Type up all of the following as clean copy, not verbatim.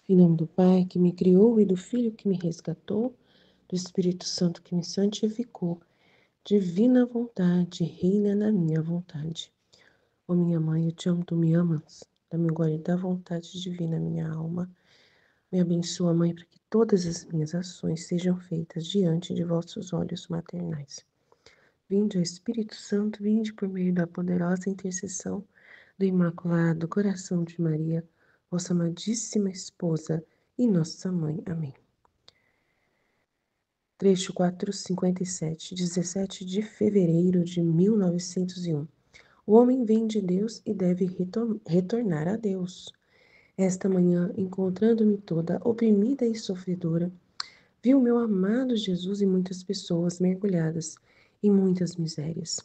Em nome do Pai que me criou e do Filho que me resgatou, do Espírito Santo que me santificou, divina vontade, reina na minha vontade. Ó minha mãe, eu te amo, tu me amas, dá-me agora e dá vontade divina minha alma. Me abençoa, Mãe, para que todas as minhas ações sejam feitas diante de vossos olhos maternais. Vinde, ó Espírito Santo, vinde por meio da poderosa intercessão do Imaculado Coração de Maria, vossa amadíssima esposa e nossa mãe. Amém. Trecho 457, 17 de fevereiro de 1901. O homem vem de Deus e deve retornar a Deus. Esta manhã, encontrando-me toda oprimida e sofredora, vi o meu amado Jesus e muitas pessoas mergulhadas em muitas misérias.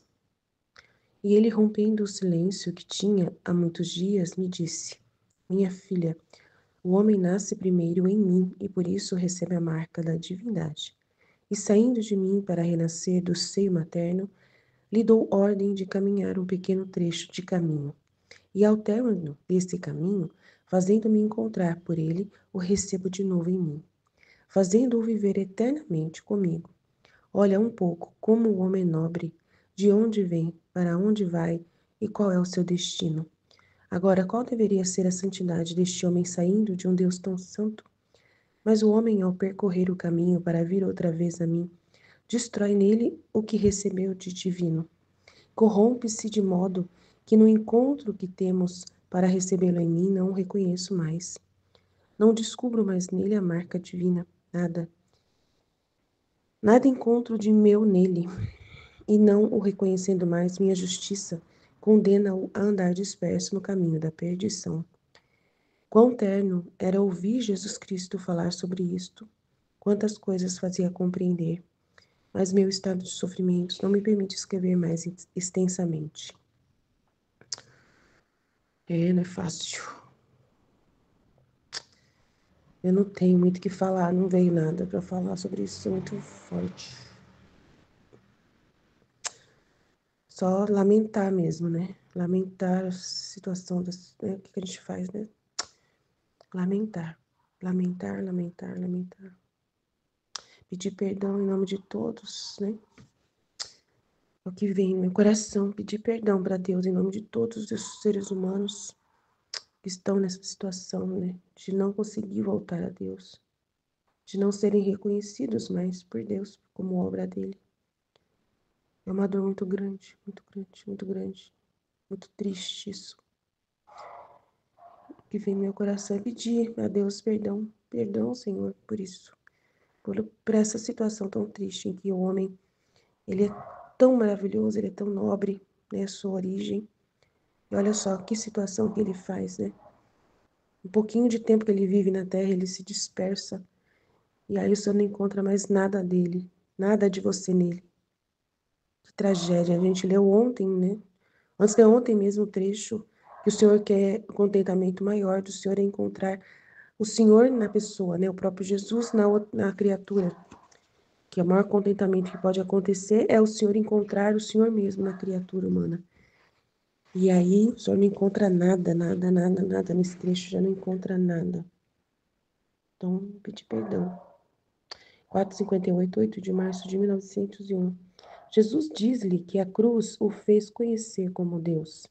E ele, rompendo o silêncio que tinha há muitos dias, me disse: Minha filha, o homem nasce primeiro em mim e por isso recebe a marca da divindade. E saindo de mim para renascer do seio materno, lhe dou ordem de caminhar um pequeno trecho de caminho. E ao término desse caminho, fazendo-me encontrar por ele, o recebo de novo em mim, fazendo-o viver eternamente comigo. Olha um pouco como o homem nobre, de onde vem, para onde vai e qual é o seu destino. Agora, qual deveria ser a santidade deste homem saindo de um Deus tão santo? Mas o homem, ao percorrer o caminho para vir outra vez a mim, destrói nele o que recebeu de divino. Corrompe-se de modo que no encontro que temos para recebê-lo em mim não o reconheço mais. Não descubro mais nele a marca divina, nada. Nada encontro de meu nele, e não o reconhecendo mais, minha justiça condena-o a andar disperso no caminho da perdição. Quão terno era ouvir Jesus Cristo falar sobre isto, quantas coisas fazia compreender, mas meu estado de sofrimentos não me permite escrever mais extensamente. Não é fácil. Eu não tenho muito o que falar, não veio nada para falar sobre isso, é muito forte. Só lamentar mesmo, né? Lamentar a situação, né? O que a gente faz, né? Lamentar, lamentar, lamentar, lamentar. Pedir perdão em nome de todos, né? É o que vem no meu coração, pedir perdão para Deus em nome de todos os seres humanos que estão nessa situação, né? De não conseguir voltar a Deus, de não serem reconhecidos mais por Deus como obra dele. É uma dor muito grande, muito grande, muito grande. Muito triste isso. O que vem no meu coração é pedir a Deus perdão. Perdão, Senhor, por isso. Por essa situação tão triste em que o homem, ele é tão maravilhoso, ele é tão nobre, né? A sua origem. E olha só que situação que ele faz, né? Um pouquinho de tempo que ele vive na terra, ele se dispersa. E aí o Senhor não encontra mais nada dele, nada de você nele. Que tragédia. A gente leu ontem, né? Antes de ontem mesmo o trecho que o Senhor quer o contentamento maior do Senhor é encontrar o Senhor na pessoa, né? O próprio Jesus na criatura. Que o maior contentamento que pode acontecer é o Senhor encontrar o Senhor mesmo na criatura humana. E aí o Senhor não encontra nada, nada, nada, nada. Nesse trecho já não encontra nada. Então, pedir perdão. 458, 8 de março de 1901. Jesus diz-lhe que a cruz o fez conhecer como Deus.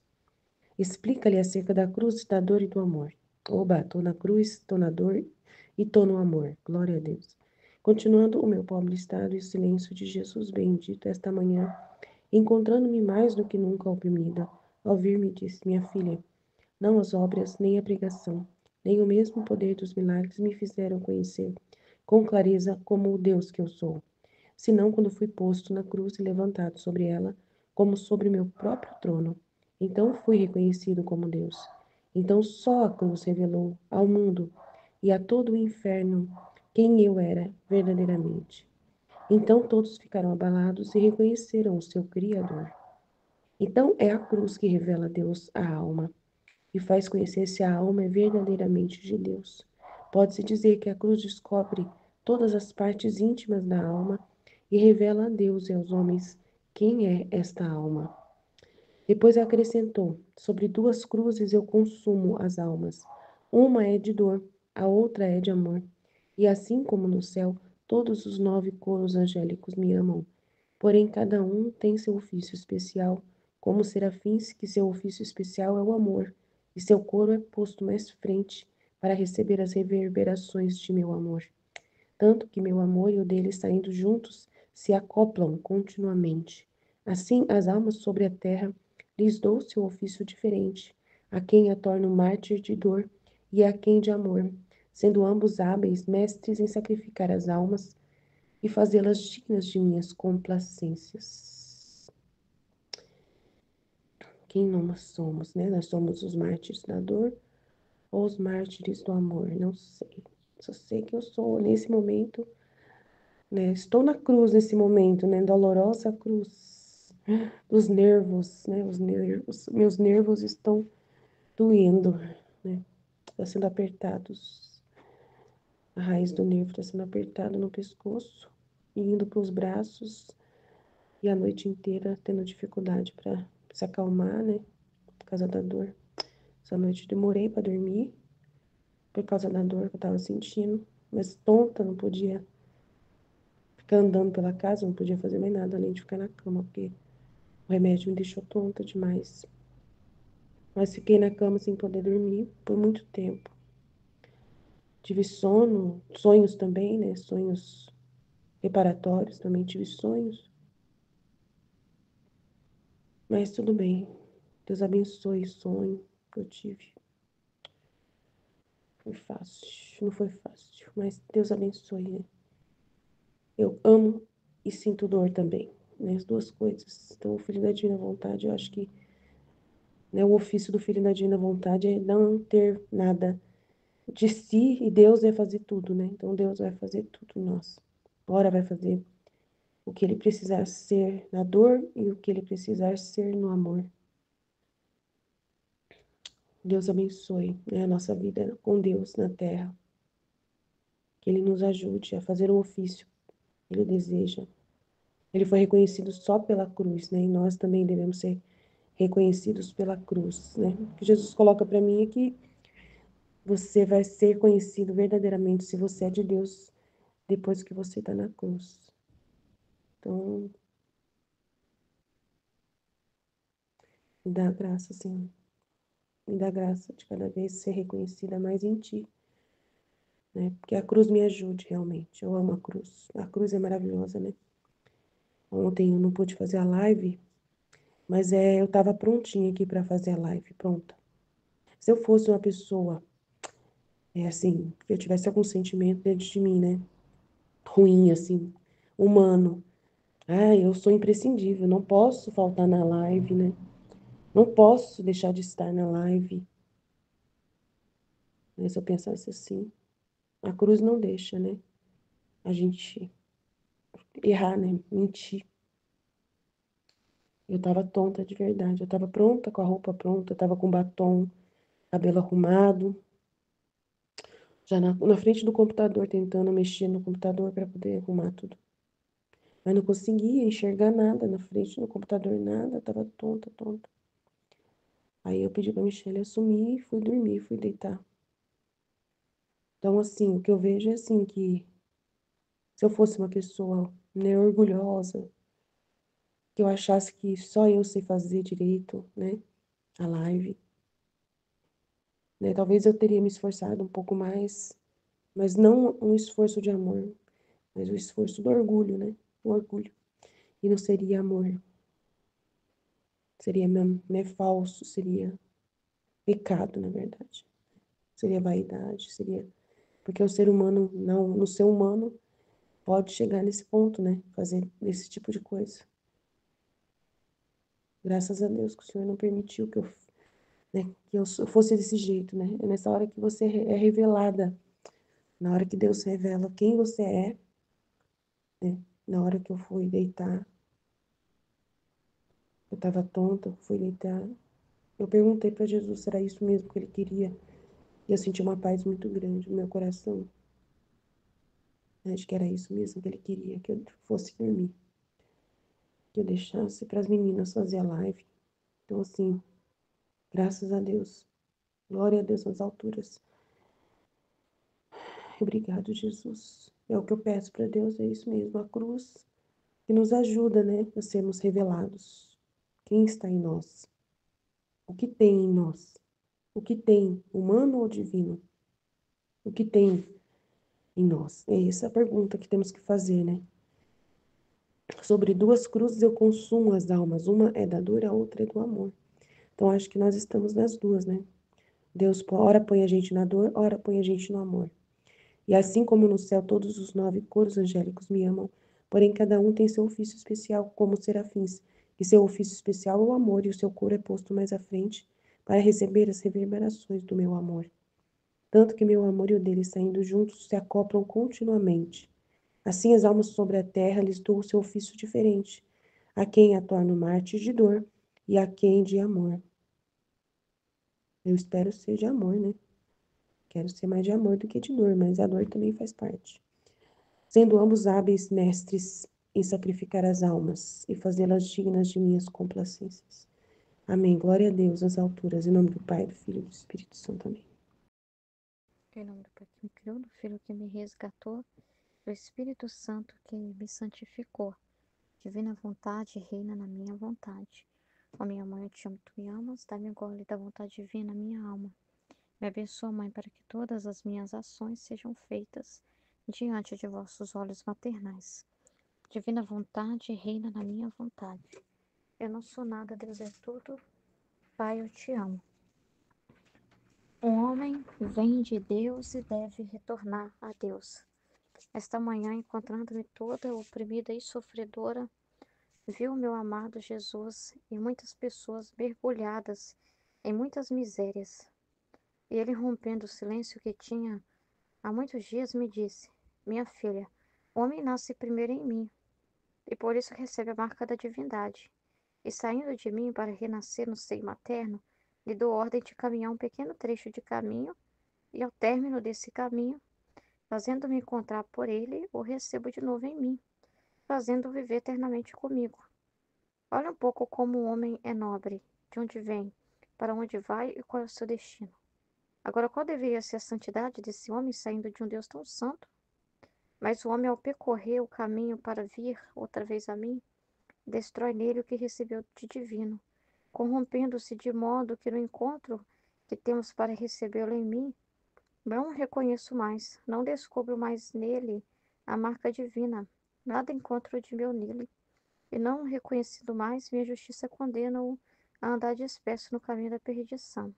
Explica-lhe acerca da cruz, da dor e do amor. Oba, tô na cruz, tô na dor e tô no amor. Glória a Deus. Continuando o meu pobre estado e o silêncio de Jesus bendito esta manhã, encontrando-me mais do que nunca oprimida, ao vir-me disse, minha filha, não as obras, nem a pregação, nem o mesmo poder dos milagres me fizeram conhecer com clareza como o Deus que eu sou, senão quando fui posto na cruz e levantado sobre ela, como sobre meu próprio trono. Então fui reconhecido como Deus. Então só a cruz revelou ao mundo e a todo o inferno quem eu era verdadeiramente. Então todos ficaram abalados e reconheceram o seu Criador. Então é a cruz que revela a Deus a alma e faz conhecer se a alma é verdadeiramente de Deus. Pode-se dizer que a cruz descobre todas as partes íntimas da alma e revela a Deus e aos homens quem é esta alma. Depois acrescentou: sobre duas cruzes eu consumo as almas. Uma é de dor, a outra é de amor. E assim como no céu, todos os 9 coros angélicos me amam. Porém, cada um tem seu ofício especial, como os serafins, que seu ofício especial é o amor, e seu coro é posto mais frente para receber as reverberações de meu amor. Tanto que meu amor e o dele saindo juntos se acoplam continuamente. Assim, as almas sobre a terra lhes dou seu ofício diferente, a quem a torno mártir de dor e a quem de amor, sendo ambos hábeis mestres em sacrificar as almas e fazê-las dignas de minhas complacências. Quem nós somos, né? Nós somos os mártires da dor ou os mártires do amor? Não sei. Só sei que eu sou, nesse momento, né? Estou na cruz nesse momento, né? Dolorosa cruz dos nervos, né? Os nervos, meus nervos estão doendo, né? Está sendo apertados. A raiz do nervo está sendo apertada no pescoço e indo para os braços e a noite inteira tendo dificuldade para se acalmar, né? Por causa da dor. Essa noite demorei para dormir por causa da dor que eu estava sentindo, mas tonta, não podia ficar andando pela casa, não podia fazer mais nada além de ficar na cama, porque o remédio me deixou tonta demais. Mas fiquei na cama sem poder dormir por muito tempo. Tive sono, sonhos também, né? Sonhos reparatórios, também tive sonhos. Mas tudo bem. Deus abençoe o sonho que eu tive. Foi fácil, não foi fácil, mas Deus abençoe, né? Eu amo e sinto dor também, né? As duas coisas. Então, o filho da divina vontade, eu acho que, né, o ofício do filho da divina vontade é não ter nada de si e Deus vai fazer tudo, né? Então, Deus vai fazer tudo em nós. Ora vai fazer o que ele precisar ser na dor e o que ele precisar ser no amor. Deus abençoe, né, a nossa vida com Deus na terra. Que ele nos ajude a fazer o ofício que ele deseja. Ele foi reconhecido só pela cruz, né? E nós também devemos ser reconhecidos pela cruz, né? O que Jesus coloca para mim é que você vai ser conhecido verdadeiramente se você é de Deus depois que você está na cruz. Então, me dá graça, Senhor. Me dá graça de cada vez ser reconhecida mais em Ti, né? Porque a cruz me ajude realmente. Eu amo a cruz. A cruz é maravilhosa, né? Ontem eu não pude fazer a live, mas eu estava prontinha aqui para fazer a live, pronta. Se eu fosse uma pessoa, assim, que eu tivesse algum sentimento dentro de mim, né? Ruim, assim, humano. Ah, eu sou imprescindível, não posso faltar na live, né? Não posso deixar de estar na live. Mas se eu pensasse assim, a cruz não deixa, né? A gente errar, né? Mentir. Eu tava tonta de verdade. Eu tava pronta, com a roupa pronta, eu tava com batom, cabelo arrumado, já na frente do computador, tentando mexer no computador para poder arrumar tudo. Mas não conseguia enxergar nada na frente do computador, nada, tava tonta, tonta. Aí eu pedi pra Michelle assumir, fui dormir, fui deitar. Então, assim, o que eu vejo é assim, que se eu fosse uma pessoa, né, orgulhosa, que eu achasse que só eu sei fazer direito, né, a live, né, talvez eu teria me esforçado um pouco mais, mas não um esforço de amor, mas o esforço do orgulho, né, o orgulho. E não seria amor, seria, né, falso, seria pecado, na verdade. Seria vaidade, seria... Porque o ser humano, não, no ser humano, pode chegar nesse ponto, né, fazer esse tipo de coisa. Graças a Deus que o Senhor não permitiu que eu, né, que eu fosse desse jeito, né? É nessa hora que você é revelada, na hora que Deus revela quem você é, né? Na hora que eu fui deitar, eu estava tonta, fui deitar. Eu perguntei para Jesus, será isso mesmo que ele queria? E eu senti uma paz muito grande no meu coração, né, de que era isso mesmo que ele queria, que eu fosse dormir, que eu deixasse para as meninas fazer a live. Então, assim, graças a Deus, glória a Deus nas alturas. obrigado, Jesus. É o que eu peço para Deus, é isso mesmo, a cruz que nos ajuda, né, a sermos revelados. Quem está em nós? O que tem em nós? O que tem, humano ou divino? O que tem em nós? É essa a pergunta que temos que fazer, né? Sobre duas cruzes eu consumo as almas, uma é da dor, a outra é do amor. Então acho que nós estamos nas duas, né? Deus ora põe a gente na dor, ora põe a gente no amor. E assim como no céu todos os 9 coros angélicos me amam, porém cada um tem seu ofício especial, como os serafins, e seu ofício especial é o amor, e o seu coro é posto mais à frente para receber as reverberações do meu amor. Tanto que meu amor e o dele saindo juntos se acoplam continuamente. Assim as almas sobre a terra lhes dou o seu ofício diferente, a quem a torno mártir de dor e a quem de amor. Eu espero ser de amor, né? Quero ser mais de amor do que de dor, mas a dor também faz parte. Sendo ambos hábeis mestres em sacrificar as almas e fazê-las dignas de minhas complacências. Amém. Glória a Deus nas alturas, em nome do Pai, do Filho e do Espírito Santo. Amém. Em nome do Pai que me criou, do Filho que me resgatou, do Espírito Santo que me santificou. Divina vontade reina na minha vontade. Ó minha mãe, eu te amo, tu me amas, dá-me gole da vontade divina, minha alma. Me abençoa, Mãe, para que todas as minhas ações sejam feitas diante de vossos olhos maternais. Divina vontade reina na minha vontade. Eu não sou nada, Deus é tudo. Pai, eu te amo. O homem vem de Deus e deve retornar a Deus. Esta manhã, encontrando-me toda oprimida e sofredora, vi o meu amado Jesus e muitas pessoas mergulhadas em muitas misérias. E ele, rompendo o silêncio que tinha há muitos dias, me disse: Minha filha, o homem nasce primeiro em mim, e por isso recebe a marca da divindade. E saindo de mim para renascer no seio materno, lhe dou ordem de caminhar um pequeno trecho de caminho, e ao término desse caminho, fazendo-me encontrar por ele, o recebo de novo em mim, fazendo-o viver eternamente comigo. Olha um pouco como o homem é nobre, de onde vem, para onde vai e qual é o seu destino. Agora, qual deveria ser a santidade desse homem saindo de um Deus tão santo? Mas o homem, ao percorrer o caminho para vir outra vez a mim, destrói nele o que recebeu de divino, corrompendo-se de modo que no encontro que temos para recebê-lo em mim, não o reconheço mais, não descubro mais nele a marca divina, nada encontro de meu nele, e não o reconhecido mais, minha justiça condena-o a andar disperso no caminho da perdição.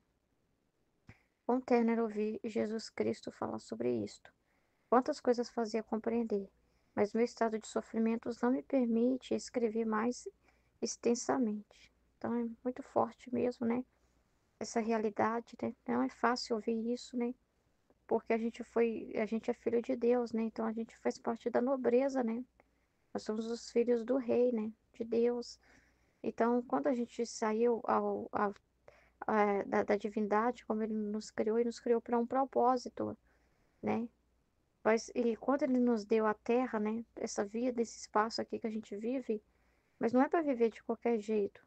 Quão terno era ouvir Jesus Cristo falar sobre isto. Quantas coisas fazia compreender, mas meu estado de sofrimentos não me permite escrever mais extensamente. Então é muito forte mesmo, né? Essa realidade, né? Não é fácil ouvir isso, né? Porque a gente é filho de Deus, né? Então a gente faz parte da nobreza, né? Nós somos os filhos do rei, né? De Deus. Então, quando a gente saiu da divindade, como ele nos criou, e nos criou para um propósito, né? E quando ele nos deu a terra, né? Essa vida, esse espaço aqui que a gente vive, mas não é para viver de qualquer jeito.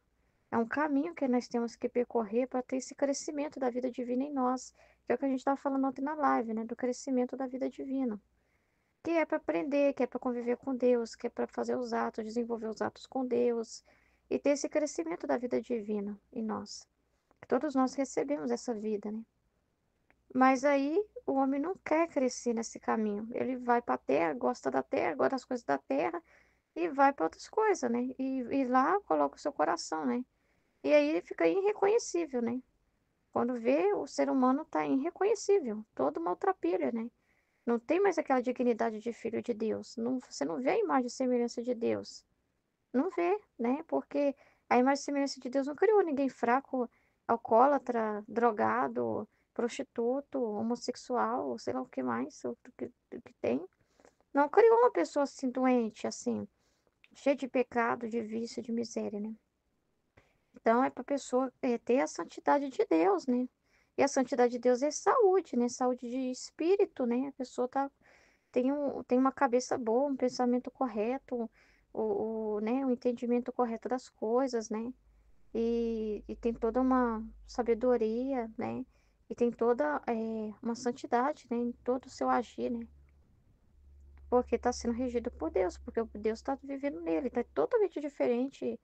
É um caminho que nós temos que percorrer para ter esse crescimento da vida divina em nós, que é o que a gente estava falando ontem na live, né? Do crescimento da vida divina. Que é para aprender, que é para conviver com Deus, que é para fazer os atos, desenvolver os atos com Deus e ter esse crescimento da vida divina em nós. Todos nós recebemos essa vida, né? Mas aí o homem não quer crescer nesse caminho. Ele vai para a terra, gosta da terra, gosta das coisas da terra e vai para outras coisas, né? E lá coloca o seu coração, né? E aí ele fica irreconhecível, né? Quando vê, o ser humano está irreconhecível, todo maltrapilho, né? Não tem mais aquela dignidade de filho de Deus. Não, você não vê a imagem e semelhança de Deus. Não vê, né? Porque a imagem e semelhança de Deus não criou ninguém fraco, alcoólatra, drogado, prostituto, homossexual, sei lá o que mais, o que tem. Não criou uma pessoa assim doente, assim, cheia de pecado, de vício, de miséria, né? Então é para a pessoa ter a santidade de Deus, né? E a santidade de Deus é saúde, né? Saúde de espírito, né? A pessoa tem uma cabeça boa, um pensamento correto, né, o entendimento correto das coisas, né? E tem toda uma sabedoria, né? e tem toda uma santidade, né, em todo o seu agir, né, porque está sendo regido por Deus, porque o Deus está vivendo nele, está totalmente diferente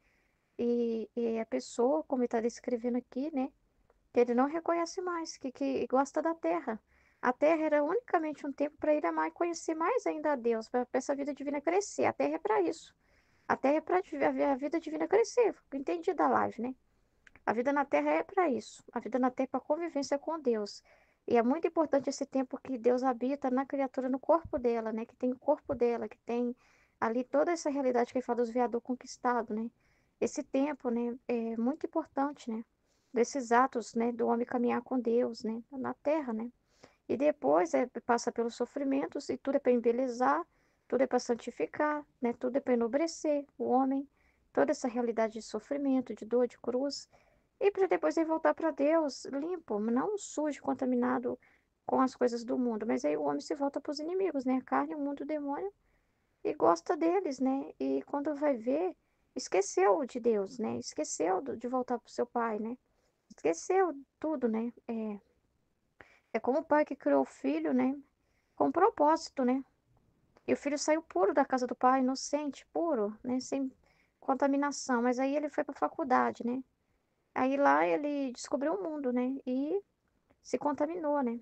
e a pessoa, como ele está descrevendo aqui, né, que ele não reconhece mais, que gosta da terra. A terra era unicamente um tempo para ele amar e conhecer mais ainda a Deus, para essa vida divina crescer. A terra é para isso. A terra é para a vida divina crescer. Entendi da live, né? A vida na Terra é para isso. A vida na Terra é para convivência com Deus. E é muito importante esse tempo que Deus habita na criatura, no corpo dela, né? Que tem o corpo dela, que tem ali toda essa realidade que ele fala dos veador conquistado, né? Esse tempo, né, é muito importante, né? Desses atos, né, do homem caminhar com Deus, né, na Terra, né? E depois passa pelos sofrimentos e tudo é para embelezar, tudo é para santificar, né? Tudo é para enobrecer o homem, toda essa realidade de sofrimento, de dor, de cruz, e para depois ele voltar para Deus limpo, não sujo, contaminado com as coisas do mundo. Mas aí o homem se volta para os inimigos, né? A carne, o mundo, o demônio, e gosta deles, né? E quando vai ver, esqueceu de Deus, né? Esqueceu de voltar para o seu pai, né? Esqueceu tudo, né? É como o pai que criou o filho, né? Com propósito, né? E o filho saiu puro da casa do pai, inocente, puro, né? Sem contaminação. Mas aí ele foi para a faculdade, né? Aí lá ele descobriu o mundo, né? E se contaminou, né?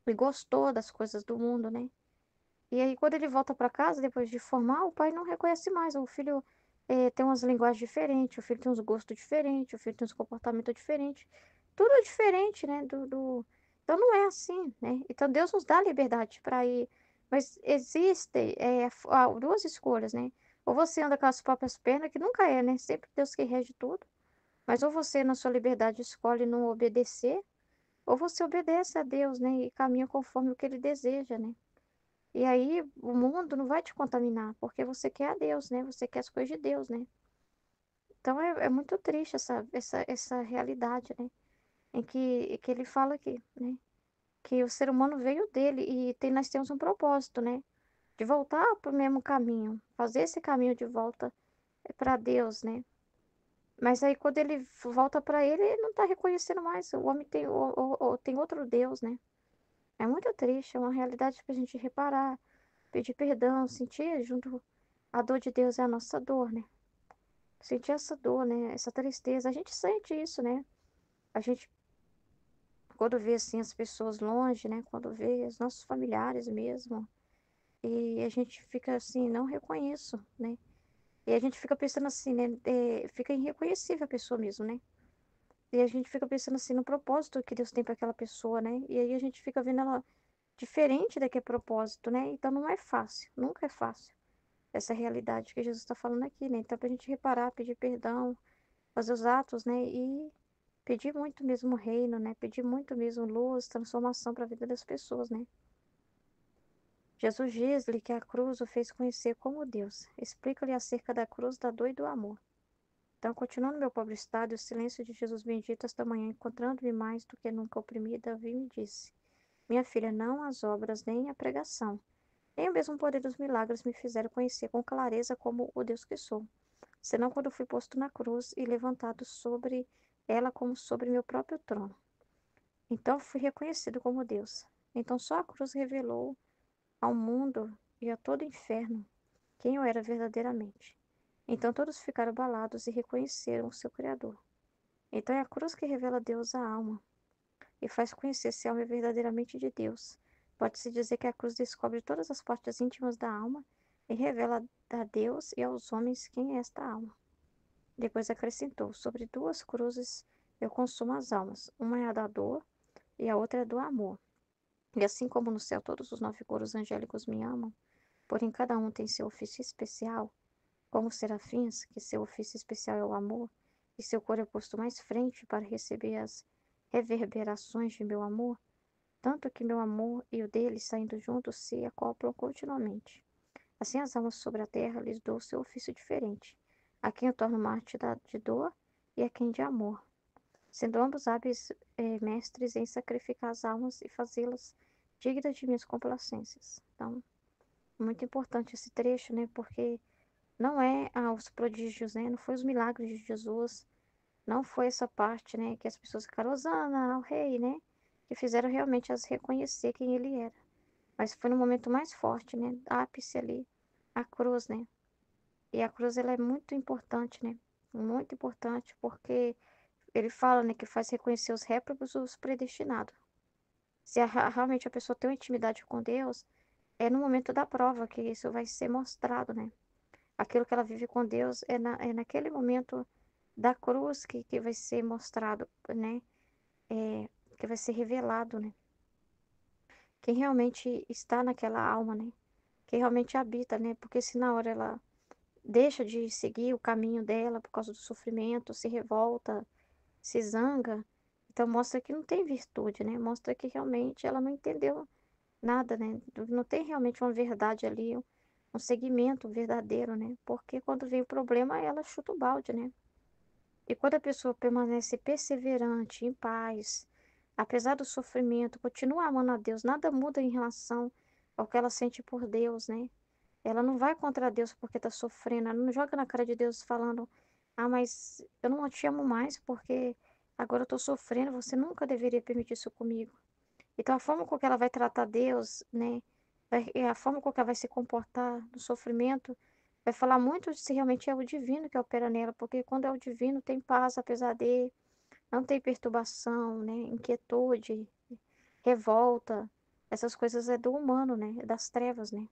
E gostou das coisas do mundo, né? E aí quando ele volta para casa, depois de formar, o pai não reconhece mais. O filho tem umas linguagens diferentes, o filho tem uns gostos diferentes, o filho tem uns comportamentos diferentes. Tudo diferente, né? Então não é assim, né? Então Deus nos dá liberdade para ir. Mas existem duas escolhas, né? Ou você anda com as próprias pernas, que nunca é, né? Sempre Deus que rege tudo. Mas ou você, na sua liberdade, escolhe não obedecer, ou você obedece a Deus, né? E caminha conforme o que ele deseja, né? E aí o mundo não vai te contaminar, porque você quer a Deus, né? Você quer as coisas de Deus, né? Então é muito triste essa realidade, né? Em que ele fala aqui, né? Que o ser humano veio dele e nós temos um propósito, né? De voltar para o mesmo caminho, fazer esse caminho de volta para Deus, né? Mas aí quando ele volta para ele, ele não está reconhecendo mais. O homem tem outro Deus, né? É muito triste, é uma realidade para a gente reparar, pedir perdão, sentir junto a dor de Deus é a nossa dor, né? Sentir essa dor, né? Essa tristeza. A gente sente isso, né? A gente, quando vê assim as pessoas longe, né? Quando vê os nossos familiares mesmo, e a gente fica assim, não reconheço, né? E a gente fica pensando assim, né? Fica irreconhecível a pessoa mesmo, né? E a gente fica pensando assim no propósito que Deus tem para aquela pessoa, né? E aí a gente fica vendo ela diferente daquele propósito, né? Então não é fácil, nunca é fácil essa realidade que Jesus está falando aqui, né? Então, para a gente reparar, pedir perdão, fazer os atos, né? E pedir muito mesmo o reino, né? Pedir muito mesmo luz, transformação para a vida das pessoas, né? Jesus diz-lhe que a cruz o fez conhecer como Deus. Explica-lhe acerca da cruz, da dor e do amor. Então, continuando meu pobre estado, e o silêncio de Jesus bendito esta manhã, encontrando-me mais do que nunca oprimida, vi e me disse: Minha filha, não as obras nem a pregação, nem o mesmo poder dos milagres me fizeram conhecer com clareza como o Deus que sou, senão quando fui posto na cruz e levantado sobre ela como sobre meu próprio trono. Então fui reconhecido como Deus. Então só a cruz revelou ao mundo e a todo o inferno quem eu era verdadeiramente. Então todos ficaram abalados e reconheceram o seu Criador. Então é a cruz que revela a Deus à alma e faz conhecer se a alma é verdadeiramente de Deus. Pode-se dizer que a cruz descobre todas as partes íntimas da alma e revela a Deus e aos homens quem é esta alma. Depois acrescentou: Sobre duas cruzes eu consumo as almas. Uma é a da dor e a outra é do amor. E assim como no céu todos os 9 coros angélicos me amam, porém cada um tem seu ofício especial, como os serafins, que seu ofício especial é o amor, e seu coro é posto mais frente para receber as reverberações de meu amor, tanto que meu amor e o deles, saindo juntos, se acoplam continuamente. Assim as almas sobre a terra lhes dou seu ofício diferente, a quem eu torno mártir de dor e a quem de amor, sendo ambos hábeis mestres em sacrificar as almas e fazê-las dignas de minhas complacências. Então, muito importante esse trecho, né? Porque não é os prodígios, né? Não foi os milagres de Jesus, Não foi essa parte, né, que as pessoas ficaram Hosana ao rei, né, que fizeram realmente as reconhecer quem ele era. Mas foi no momento mais forte, né, ápice ali, a cruz, né. E a cruz ela é muito importante, né, muito importante, porque ele fala, né, que faz reconhecer os réprobos os predestinados. Se realmente a pessoa tem uma intimidade com Deus, é no momento da prova que isso vai ser mostrado, né. Aquilo que ela vive com Deus é naquele momento da cruz que vai ser mostrado, né, que vai ser revelado, né, quem realmente está naquela alma, né, quem realmente habita, né, porque se na hora ela deixa de seguir o caminho dela por causa do sofrimento, se revolta, se zanga, então mostra que não tem virtude, né, mostra que realmente ela não entendeu nada, né, não tem realmente uma verdade ali, um segmento verdadeiro, né, porque quando vem o problema ela chuta o balde, né. E quando a pessoa permanece perseverante, em paz, apesar do sofrimento, continua amando a Deus, nada muda em relação ao que ela sente por Deus, né? Ela não vai contra Deus porque está sofrendo, ela não joga na cara de Deus falando: Ah, mas eu não te amo mais porque agora eu estou sofrendo, você nunca deveria permitir isso comigo. Então, a forma com que ela vai tratar Deus, né? A forma com que ela vai se comportar no sofrimento, vai falar muito de se realmente é o divino que opera nela, porque quando é o divino tem paz apesar de, não tem perturbação, né? Inquietude, revolta, essas coisas é do humano, né? É das trevas, né?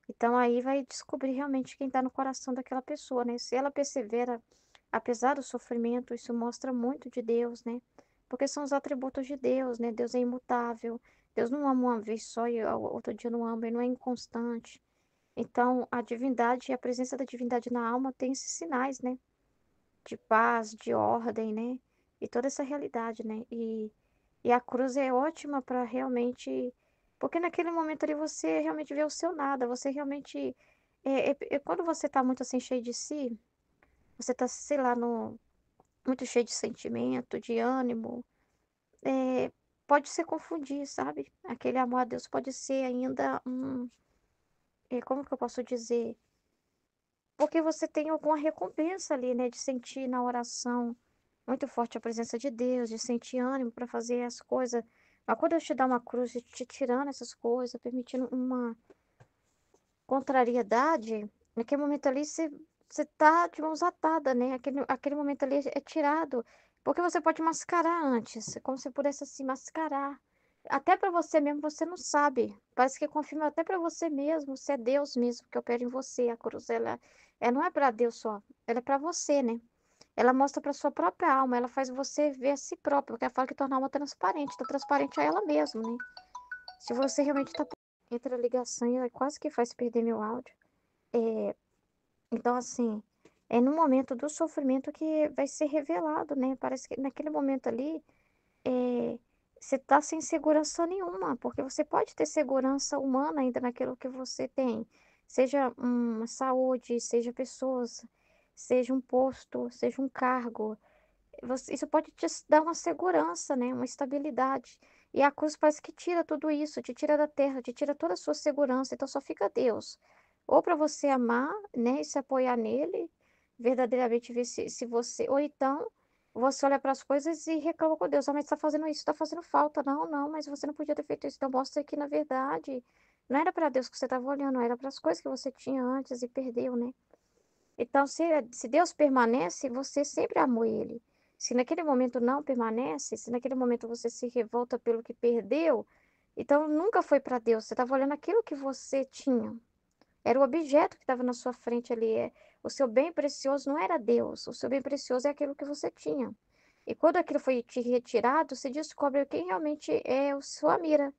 Então aí vai descobrir realmente quem está no coração daquela pessoa, né? Se ela persevera, apesar do sofrimento, isso mostra muito de Deus, né? Porque são os atributos de Deus, né? Deus é imutável. Deus não ama uma vez só e outro dia não ama, ele não é inconstante. Então, a divindade, a presença da divindade na alma tem esses sinais, né? De paz, de ordem, né? E toda essa realidade, né? E a cruz é ótima para realmente. Porque naquele momento ali você realmente vê o seu nada, você realmente. Quando você tá muito assim cheio de si, você tá, sei lá, muito cheio de sentimento, de ânimo, é, pode se confundir, sabe? Aquele amor a Deus pode ser ainda como que eu posso dizer? Porque você tem alguma recompensa ali, né, de sentir na oração muito forte a presença de Deus, de sentir ânimo para fazer as coisas. Mas quando eu te dar uma cruz e te tirando essas coisas, permitindo uma contrariedade, naquele momento ali você tá de mãos atadas, né? Aquele momento ali é tirado. Porque você pode mascarar antes, como se pudesse se mascarar. Até para você mesmo, você não sabe. Parece que confirma até para você mesmo, se é Deus mesmo que opera em você. A cruz, não é para Deus só, ela é para você, né? Ela mostra para sua própria alma, ela faz você ver a si próprio, porque ela fala que torna a alma transparente, tá transparente a ela mesma, né? Se você realmente tá entra a ligação e ela quase que faz perder meu áudio. É, então, assim, é no momento do sofrimento que vai ser revelado, né? Parece que naquele momento ali, é, você tá sem segurança nenhuma, porque você pode ter segurança humana ainda naquilo que você tem, seja uma saúde, seja pessoas, seja um posto, seja um cargo. Isso pode te dar uma segurança, né? Uma estabilidade. E a cruz parece que tira tudo isso, te tira da terra, te tira toda a sua segurança. Então só fica Deus. Ou para você amar, né? E se apoiar nele, verdadeiramente ver se você. Ou então você olha para as coisas e reclama com Deus. Ah, mas está fazendo isso, está fazendo falta. Não, não, mas você não podia ter feito isso. Então mostra que, na verdade, não era para Deus que você estava olhando, era para as coisas que você tinha antes e perdeu, né? Então, se Deus permanece, você sempre amou Ele. Se naquele momento não permanece, se naquele momento você se revolta pelo que perdeu, então nunca foi para Deus. Você estava olhando aquilo que você tinha. Era o objeto que estava na sua frente ali. O seu bem precioso não era Deus. O seu bem precioso é aquilo que você tinha. E quando aquilo foi te retirado, você descobre quem realmente é a sua mira.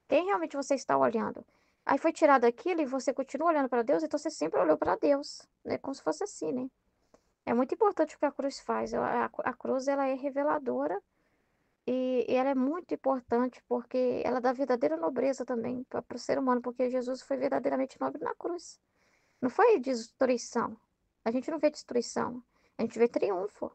Quem realmente você está olhando? Aí foi tirado aquilo e você continua olhando para Deus, então você sempre olhou para Deus, né? Como se fosse assim, né? É muito importante o que a cruz faz. A cruz, ela é reveladora e ela é muito importante porque ela dá verdadeira nobreza também para o ser humano, porque Jesus foi verdadeiramente nobre na cruz. Não foi destruição. A gente não vê destruição, a gente vê triunfo,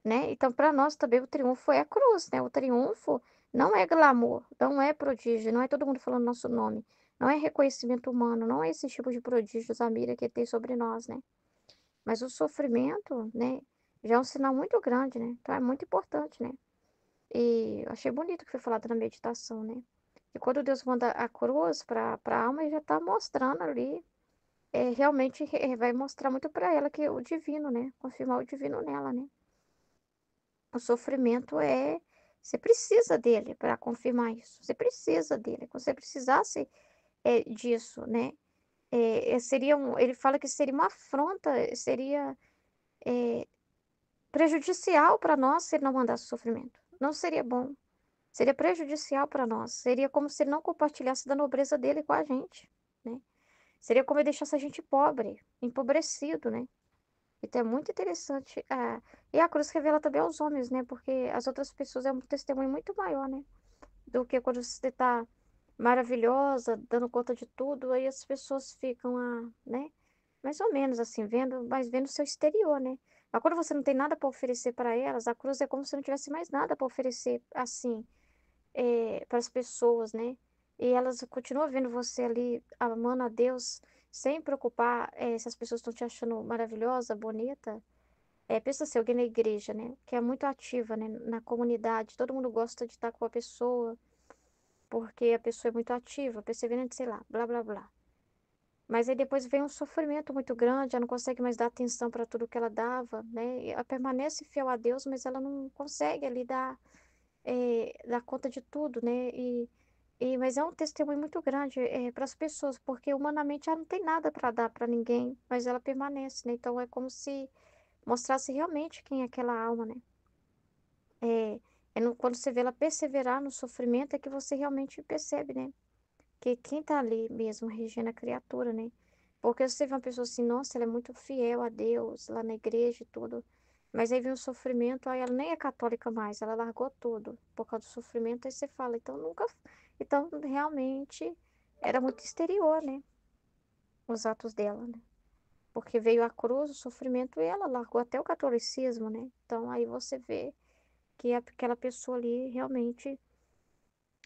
né? Então, para nós também o triunfo é a cruz, né? O triunfo não é glamour, não é prodígio, não é todo mundo falando nosso nome, não é reconhecimento humano, não é esse tipo de prodígios, a mira que tem sobre nós, né? Mas o sofrimento, né? Já é um sinal muito grande, né? Então é muito importante, né? E eu achei bonito o que foi falado na meditação, né? E quando Deus manda a cruz para a alma, ele já está mostrando ali, realmente vai mostrar muito para ela que o divino, né? Confirmar o divino nela, né? O sofrimento você precisa dele para confirmar isso. Você precisa dele. Quando você precisasse disso, né? Ele fala que seria uma afronta, seria é, prejudicial para nós se ele não mandasse sofrimento. Não seria bom. Seria prejudicial para nós. Seria como se ele não compartilhasse da nobreza dele com a gente, né? Seria como ele deixasse a gente pobre, empobrecido, né? Então é muito interessante. E a cruz revela também aos homens, né? Porque as outras pessoas é um testemunho muito maior, né? Do que quando você está maravilhosa, dando conta de tudo, aí as pessoas ficam, né? Mais ou menos assim, vendo o seu exterior, né? Mas quando você não tem nada para oferecer para elas, a cruz é como se não tivesse mais nada para oferecer, assim, para as pessoas, né? E elas continuam vendo você ali, amando a Deus, sem preocupar, se as pessoas estão te achando maravilhosa, bonita. Pensa assim, alguém na igreja, né? Que é muito ativa, né? Na comunidade, todo mundo gosta de estar com a pessoa, porque a pessoa é muito ativa, perseverante, sei lá, blá, blá, blá. Mas aí depois vem um sofrimento muito grande, ela não consegue mais dar atenção para tudo que ela dava, né? E ela permanece fiel a Deus, mas ela não consegue ali dar conta de tudo, né? Mas é um testemunho muito grande para as pessoas, porque humanamente ela não tem nada para dar para ninguém, mas ela permanece, né? Então é como se mostrasse realmente quem é aquela alma, né? Quando você vê ela perseverar no sofrimento, é que você realmente percebe, né? Que quem tá ali mesmo regendo a criatura, né? Porque você vê uma pessoa assim, nossa, ela é muito fiel a Deus, lá na igreja e tudo. Mas aí vem o sofrimento, aí ela nem é católica mais, ela largou tudo por causa do sofrimento, aí você fala, então nunca. Então, realmente, era muito exterior, né? Os atos dela, né? Porque veio a cruz, o sofrimento, e ela largou até o catolicismo, né? Então, aí você vê que aquela pessoa ali realmente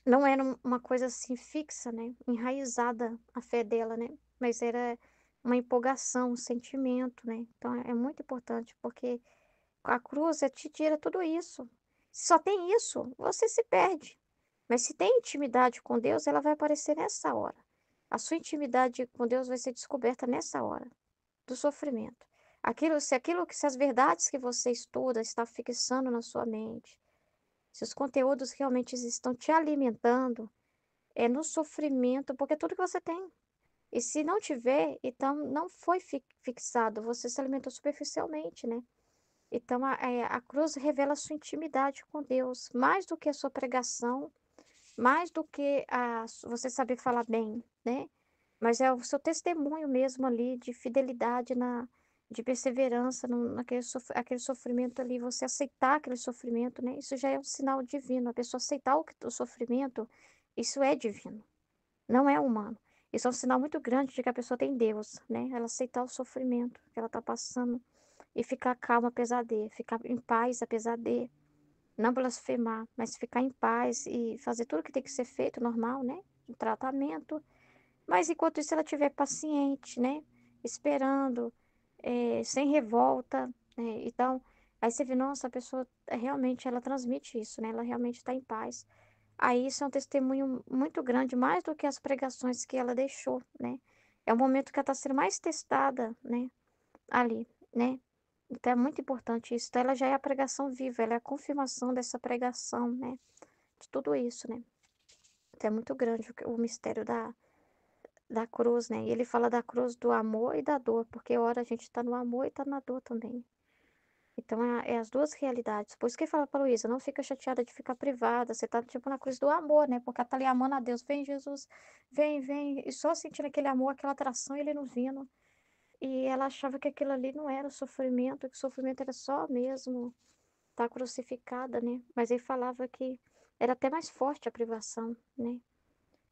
não era uma coisa assim fixa, né? Enraizada a fé dela, né? Mas era uma empolgação, um sentimento, né? Então é muito importante, porque a cruz te tira tudo isso. Se só tem isso, você se perde. Mas se tem intimidade com Deus, ela vai aparecer nessa hora. A sua intimidade com Deus vai ser descoberta nessa hora do sofrimento. Se as verdades que você estuda está fixando na sua mente, se os conteúdos realmente estão te alimentando, é no sofrimento, porque é tudo que você tem. E se não tiver, então não foi fixado, você se alimentou superficialmente, né? Então a cruz revela a sua intimidade com Deus, mais do que a sua pregação, mais do que você saber falar bem, né? Mas é o seu testemunho mesmo ali de fidelidade, de perseverança aquele sofrimento ali, você aceitar aquele sofrimento, né? Isso já é um sinal divino. A pessoa aceitar o sofrimento, isso é divino. Não é humano. Isso é um sinal muito grande de que a pessoa tem Deus, né? Ela aceitar o sofrimento que ela está passando e ficar calma apesar de, ficar em paz apesar de, não blasfemar, mas ficar em paz e fazer tudo que tem que ser feito, normal, né? O tratamento. Mas enquanto isso ela estiver paciente, né? Esperando, sem revolta, né? Então, aí você vê, nossa, a pessoa realmente ela transmite isso, né? Ela realmente está em paz. Aí isso é um testemunho muito grande, mais do que as pregações que ela deixou, né? É o momento que ela está sendo mais testada, né? Ali, né? Então é muito importante isso. Então ela já é a pregação viva, ela é a confirmação dessa pregação, né? De tudo isso, né? Então é muito grande o mistério da cruz, né? E ele fala da cruz do amor e da dor, porque ora a gente está no amor e está na dor também. Então, as duas realidades. Por isso que ele fala para Luísa, não fica chateada de ficar privada. Você tá, tipo, na cruz do amor, né? Porque ela tá ali amando a Deus. Vem, Jesus, vem, vem. E só sentindo aquele amor, aquela atração, e ele não vindo. E ela achava que aquilo ali não era o sofrimento, que o sofrimento era só mesmo estar crucificada, né? Mas ele falava que era até mais forte a privação, né?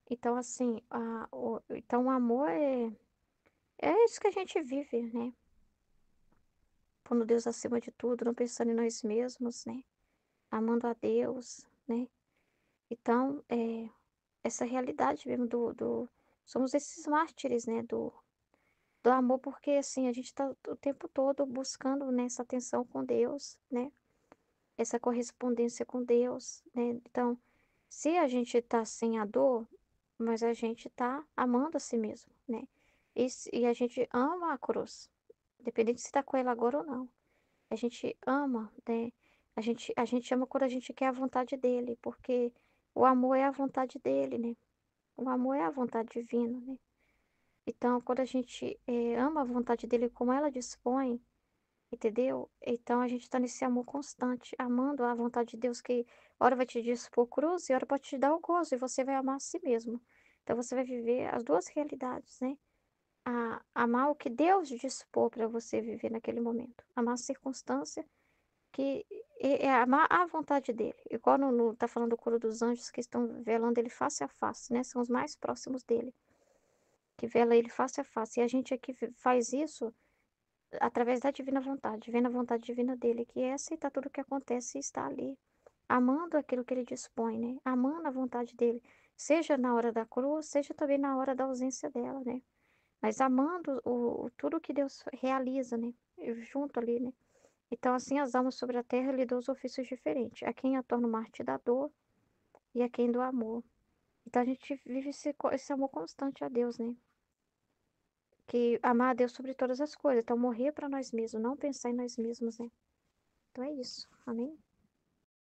Então, assim, então o amor é isso que a gente vive, né? Pondo Deus acima de tudo, não pensando em nós mesmos, né? Amando a Deus, né? Então, essa realidade mesmo somos esses mártires, né? do amor, porque assim, a gente está o tempo todo buscando, né, essa atenção com Deus, né? Essa correspondência com Deus, né? Então, se a gente está sem a dor, mas a gente está amando a si mesmo, né? E a gente ama a cruz, independente se está com ela agora ou não. A gente ama, né? A gente ama quando a gente quer a vontade dele, porque o amor é a vontade dele, né? O amor é a vontade divina, né? Então, quando a gente ama a vontade dele como ela dispõe, entendeu? Então, a gente está nesse amor constante, amando a vontade de Deus, que hora vai te dispor cruz e hora pode te dar o gozo, e você vai amar a si mesmo. Então, você vai viver as duas realidades, né? Amar o que Deus dispor para você viver naquele momento. Amar a circunstância, que é amar a vontade dele. Igual tá falando do coro dos anjos que estão velando ele face a face, né? São os mais próximos dele, que vela ele face a face. E a gente aqui faz isso através da divina vontade divina dele, que é aceitar tudo o que acontece e estar ali, amando aquilo que ele dispõe, né? Amando a vontade dele, seja na hora da cruz, seja também na hora da ausência dela, né? Mas amando tudo que Deus realiza, né? Junto ali, né? Então, assim, as almas sobre a terra lhe dão os ofícios diferentes. A quem a torna o mártir da dor e a quem do amor. Então, a gente vive esse amor constante a Deus, né? Que amar a Deus sobre todas as coisas. Então, morrer para nós mesmos, não pensar em nós mesmos, né? Então é isso. Amém?